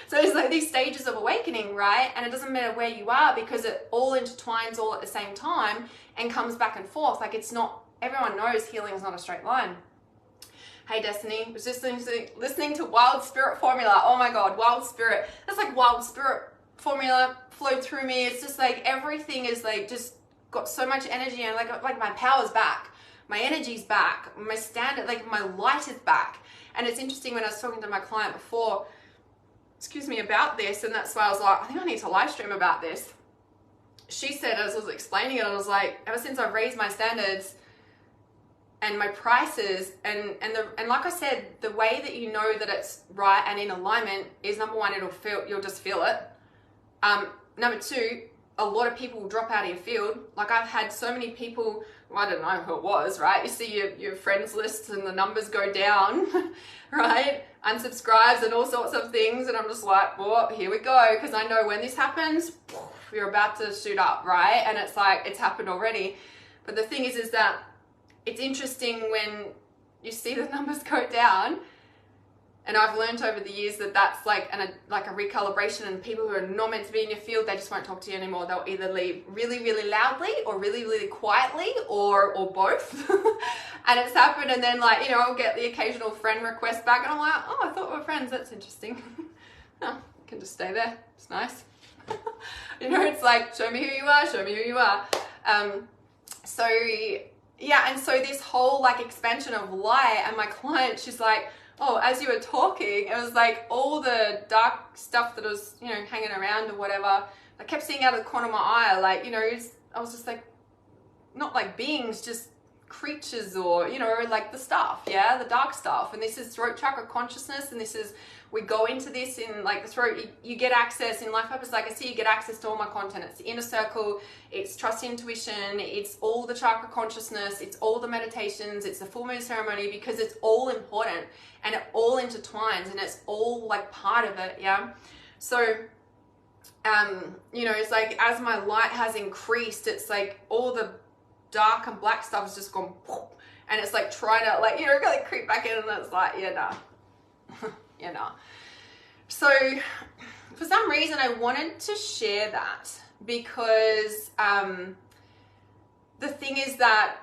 So it's like these stages of awakening, right? And it doesn't matter where you are, because it all intertwines all at the same time and comes back and forth. Like it's not, everyone knows healing is not a straight line. Hey Destiny, was just listening to Wild Spirit Formula. Oh my God, Wild Spirit. That's like Wild Spirit Formula flowed through me. It's just like everything is like just got so much energy, and like my power's back, my energy's back, my standard, like my light is back. And it's interesting, when I was talking to my client before, about this, and that's why I was like, I think I need to live stream about this. She said, as I was explaining it, I was like, ever since I've raised my standards and my prices, and like I said, the way that you know that it's right and in alignment is, number one, you'll just feel it. Number two, a lot of people will drop out of your field. Like I've had so many people, well, I don't know who it was, right? You see your friends lists and the numbers go down, right? Unsubscribes and all sorts of things. And I'm just like, well, here we go. Because I know when this happens, you're about to shoot up, right? And it's like, it's happened already. But the thing is that it's interesting when you see the numbers go down. And I've learned over the years that that's like a recalibration, and people who are not meant to be in your field, they just won't talk to you anymore. They'll either leave really, really loudly, or really, really quietly, or both. And it's happened. And then, like, you know, I'll get the occasional friend request back, and I'm like, oh, I thought we were friends. That's interesting. No, you can just stay there. It's nice. You know, it's like, show me who you are, show me who you are. So yeah, and so this whole like expansion of light, and my client, she's like, oh, as you were talking, it was like all the dark stuff that was, you know, hanging around or whatever, I kept seeing out of the corner of my eye, like, you know, I was just like, not like beings, just creatures, or, you know, like the stuff, yeah, the dark stuff. And this is throat chakra consciousness, and this is, we go into this in like the throat, you get access in life purpose legacy, you get access to all my content. It's the inner circle, it's trust intuition, it's all the chakra consciousness, it's all the meditations, it's the full moon ceremony, because it's all important and it all intertwines, and it's all like part of it, yeah. So you know, it's like as my light has increased, it's like all the dark and black stuff has just gone poof, and it's like trying to, like, you know, like creep back in, and it's like, yeah, nah. Yeah, nah. So for some reason I wanted to share that, because the thing is that,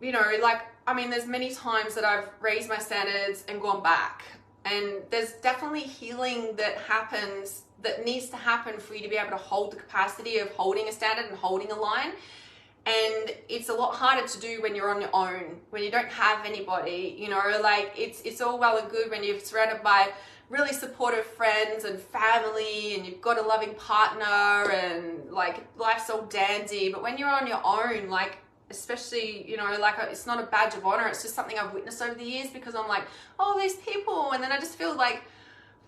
you know, like, I mean, there's many times that I've raised my standards and gone back, and there's definitely healing that happens, that needs to happen for you to be able to hold the capacity of holding a standard and holding a line. And it's a lot harder to do when you're on your own, when you don't have anybody, you know, like it's all well and good when you're surrounded by really supportive friends and family, and you've got a loving partner, and like life's all dandy. But when you're on your own, like, especially, you know, like it's not a badge of honor, it's just something I've witnessed over the years, because I'm like, oh, these people, and then I just feel like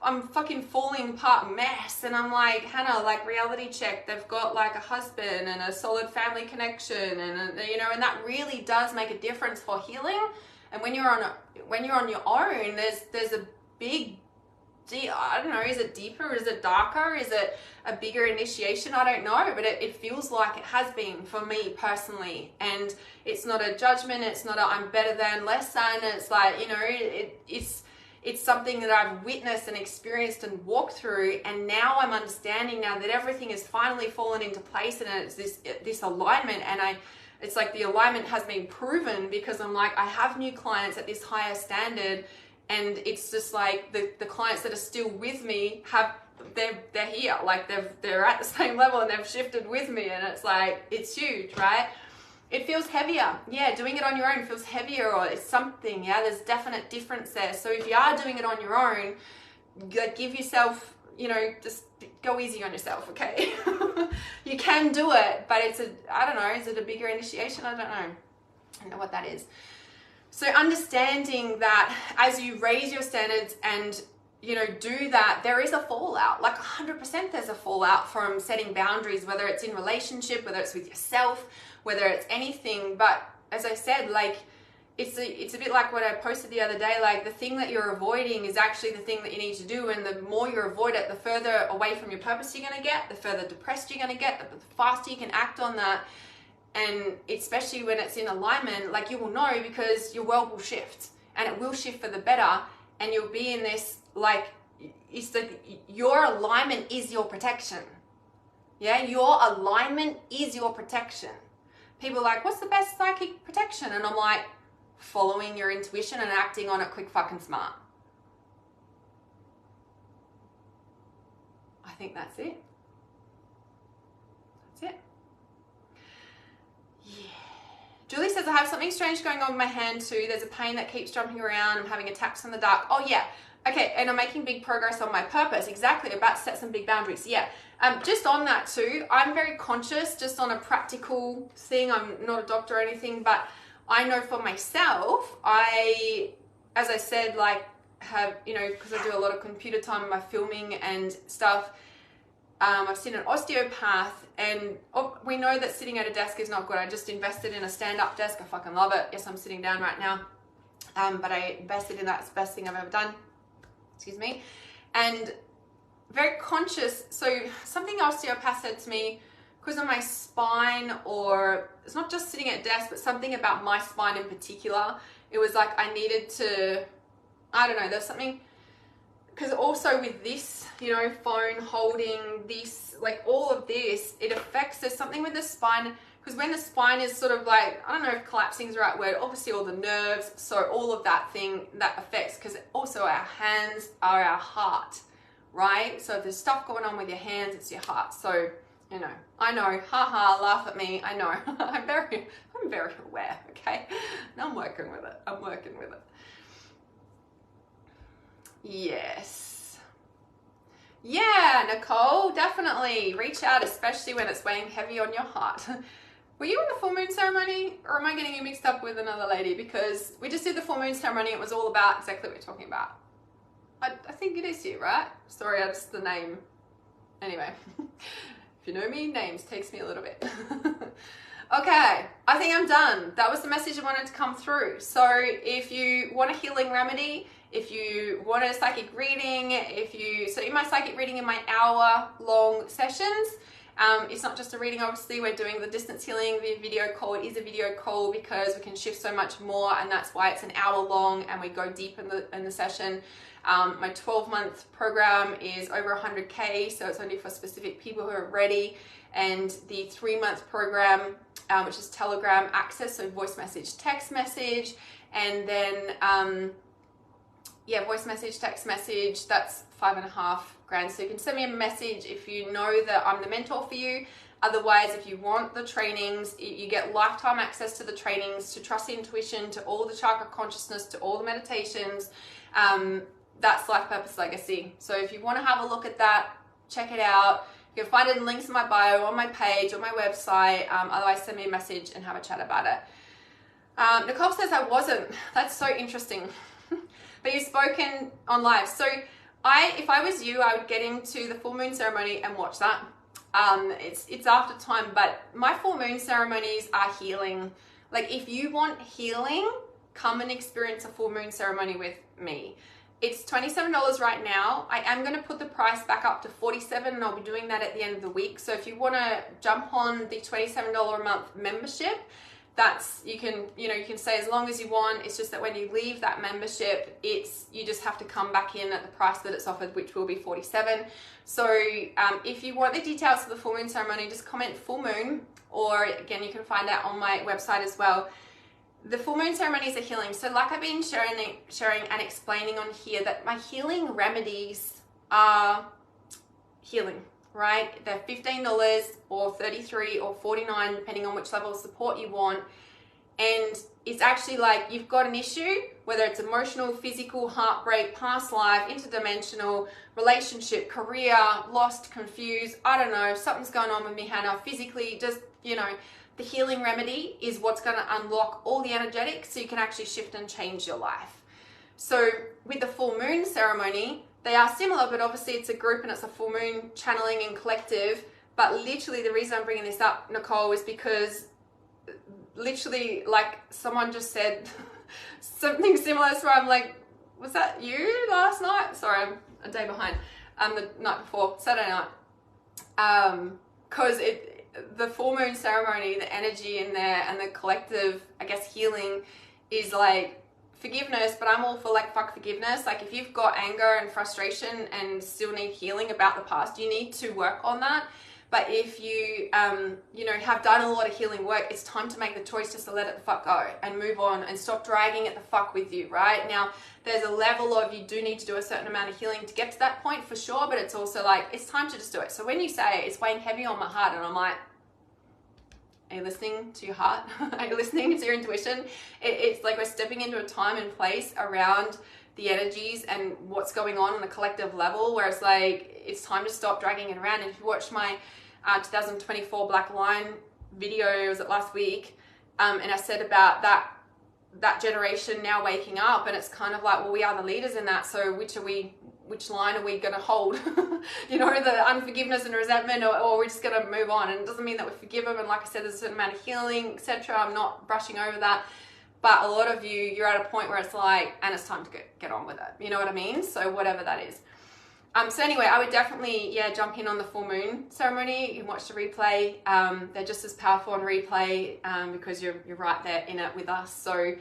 I'm fucking falling apart mess. And I'm like, Hannah, like, reality check, they've got like a husband and a solid family connection, and you know, and that really does make a difference for healing. And when you're on your own, there's a big, I don't know, is it deeper, is it darker, is it a bigger initiation? I don't know, but it feels like it has been for me personally. And it's not a judgment, it's not a I'm better than, less than, it's like, you know, it's something that I've witnessed and experienced and walked through, and now I'm understanding now that everything has finally fallen into place, and it's this alignment, and it's like the alignment has been proven, because I'm like, I have new clients at this higher standard, and it's just like the clients that are still with me have they're here, like they're at the same level and they've shifted with me, and it's like, it's huge, right? It feels heavier. Yeah, doing it on your own feels heavier, or it's something. Yeah, there's definite difference there. So if you are doing it on your own, give yourself, you know, just go easy on yourself, okay? You can do it, but it's I don't know, is it a bigger initiation? I don't know. I don't know what that is. So understanding that as you raise your standards and, you know, do that, there is a fallout. Like 100% there's a fallout from setting boundaries, whether it's in relationship, whether it's with yourself, whether it's anything. But as I said, like, it's a bit like what I posted the other day, like the thing that you're avoiding is actually the thing that you need to do, and the more you avoid it, the further away from your purpose you're going to get, the further depressed you're going to get, the faster you can act on that. And especially when it's in alignment, like, you will know, because your world will shift, and it will shift for the better, and you'll be in this, like, it's the, your alignment is your protection. Yeah, your alignment is your protection. People are like, what's the best psychic protection? And I'm like, following your intuition and acting on it quick fucking smart. I think that's it. That's it. Yeah. Julie says, I have something strange going on with my hand too. There's a pain that keeps jumping around. I'm having attacks in the dark. Oh yeah. Okay, and I'm making big progress on my purpose. Exactly, about to set some big boundaries. Yeah, just on that too, I'm very conscious, just on a practical thing. I'm not a doctor or anything, but I know for myself, as I said, like, have, you know, because I do a lot of computer time in my filming and stuff, I've seen an osteopath, and we know that sitting at a desk is not good. I just invested in a stand-up desk. I fucking love it. Yes, I'm sitting down right now, but I invested in that. It's the best thing I've ever done. Excuse me. And very conscious. So something osteopath said to me, because of my spine, or it's not just sitting at a desk, but something about my spine in particular, it was like I needed to, I don't know, there's something, because also with this, you know, phone holding this, like all of this, it affects, there's something with the spine, because when the spine is sort of like, I don't know if collapsing is the right word, obviously all the nerves, so all of that thing that affects, because also our hands are our heart, right? So if there's stuff going on with your hands, it's your heart. So, you know, I know, haha, laugh at me, I know. I'm very aware, okay? And I'm working with it. Yes. Yeah, Nicole, definitely reach out, especially when it's weighing heavy on your heart. Were you in the full moon ceremony, or am I getting you mixed up with another lady? Because we just did the full moon ceremony. It was all about exactly what we're talking about. I think it is you, right? Sorry, I just the name. Anyway, if you know me, names takes me a little bit. Okay, I think I'm done. That was the message I wanted to come through. So if you want a healing remedy, if you want a psychic reading, so in my psychic reading, in my hour-long sessions, it's not just a reading, obviously. We're doing the distance healing via video call. It is a video call because we can shift so much more, and that's why it's an hour long and we go deep in the session. My 12-month program is over 100K, so it's only for specific people who are ready. And the 3-month program, which is Telegram access, so voice message, text message, and then voice message, text message, that's $5,500. So you can send me a message if you know that I'm the mentor for you. Otherwise, if you want the trainings, you get lifetime access to the trainings, to trust intuition, to all the chakra consciousness, to all the meditations. That's Life Purpose Legacy. So if you want to have a look at that, check it out. You can find it in links in my bio, on my page, on my website. Otherwise, send me a message and have a chat about it. Nicole says I wasn't. That's so interesting. But you've spoken on live. So if I was you, I would get into the full moon ceremony and watch that. It's after time, but my full moon ceremonies are healing. Like, if you want healing, come and experience a full moon ceremony with me. It's $27 right now. I am going to put the price back up to $47, and I'll be doing that at the end of the week. So if you want to jump on the $27 a month membership, you can stay as long as you want. It's just that when you leave that membership, you just have to come back in at the price that it's offered, which will be $47. So if you want the details of the full moon ceremony, just comment full moon, or again, you can find out on my website as well. The full moon ceremonies are healing. So like I've been sharing and explaining on here, that my healing remedies are healing, right? They're $15 or $33 or $49, depending on which level of support you want. And it's actually like you've got an issue, whether it's emotional, physical, heartbreak, past life, interdimensional, relationship, career, lost, confused, I don't know, something's going on with me, Hannah, physically, just, you know, the healing remedy is what's going to unlock all the energetics so you can actually shift and change your life. So with the full moon ceremony, they are similar, but obviously it's a group and it's a full moon channeling and collective. But literally the reason I'm bringing this up, Nicole, is because literally like someone just said something similar. So I'm like, was that you last night? Sorry, I'm a day behind. The night before, Saturday night. Because the full moon ceremony, the energy in there and the collective, I guess, healing is like forgiveness, but I'm all for like fuck forgiveness. Like if you've got anger and frustration and still need healing about the past, you need to work on that. But if you, you know, have done a lot of healing work, it's time to make the choice just to let it the fuck go and move on and stop dragging it the fuck with you, right? Now, there's a level of you do need to do a certain amount of healing to get to that point for sure, but it's also like, it's time to just do it. So when you say it's weighing heavy on my heart and I'm like, are you listening to your heart? Are you listening to your intuition? It's like we're stepping into a time and place around the energies and what's going on the collective level, where it's like, it's time to stop dragging it around. And if you watch my 2024 Black Line video, was it last week? And I said about that generation now waking up, and it's kind of like, well, we are the leaders in that. So which line are we going to hold? You know, the unforgiveness and resentment, or we're just going to move on. And it doesn't mean that we forgive them. And like I said, there's a certain amount of healing, etc. I'm not brushing over that. But a lot of you're at a point where it's like, and it's time to get on with it. You know what I mean? So whatever that is. So anyway, I would definitely, jump in on the full moon ceremony. You can watch the replay. They're just as powerful on replay because you're right there in it with us. So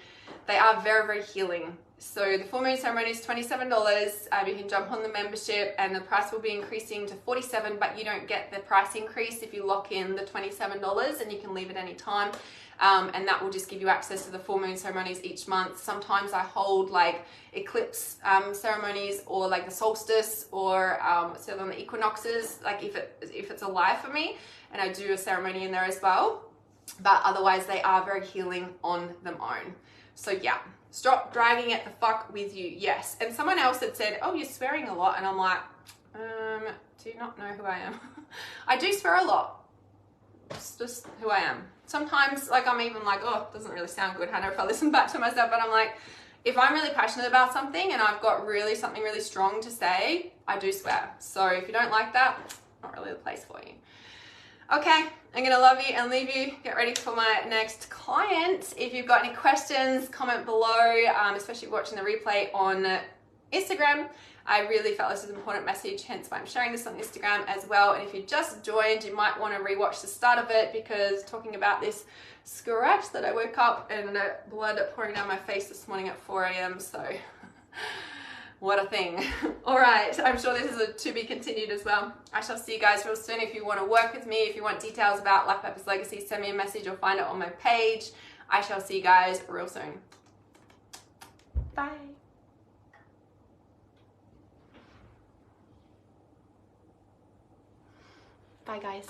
they are very, very healing. So the full moon ceremony is $27. You can jump on the membership and the price will be increasing to $47, but you don't get the price increase if you lock in the $27, and you can leave at any time. And that will just give you access to the full moon ceremonies each month. Sometimes I hold like eclipse ceremonies, or like the solstice, or so on the equinoxes, like if it's alive for me, and I do a ceremony in there as well. But otherwise they are very healing on them own. So yeah, stop dragging it the fuck with you. Yes. And someone else had said, oh, you're swearing a lot. And I'm like, do you not know who I am? I do swear a lot. It's just who I am. Sometimes, like, I'm even like, oh, it doesn't really sound good, Hannah, if I listen back to myself. But I'm like, if I'm really passionate about something and I've got something really strong to say, I do swear. So if you don't like that, not really the place for you. Okay, I'm going to love you and leave you. Get ready for my next client. If you've got any questions, comment below, especially watching the replay on Instagram. I really felt this is an important message, hence why I'm sharing this on Instagram as well. And if you just joined, you might want to rewatch the start of it, because talking about this scratch that I woke up and blood pouring down my face this morning at 4 a.m. So what a thing. All right, I'm sure this is a to be continued as well. I shall see you guys real soon. If you want to work with me, if you want details about Life Purpose Legacy, send me a message or find it on my page. I shall see you guys real soon. Bye. Bye guys.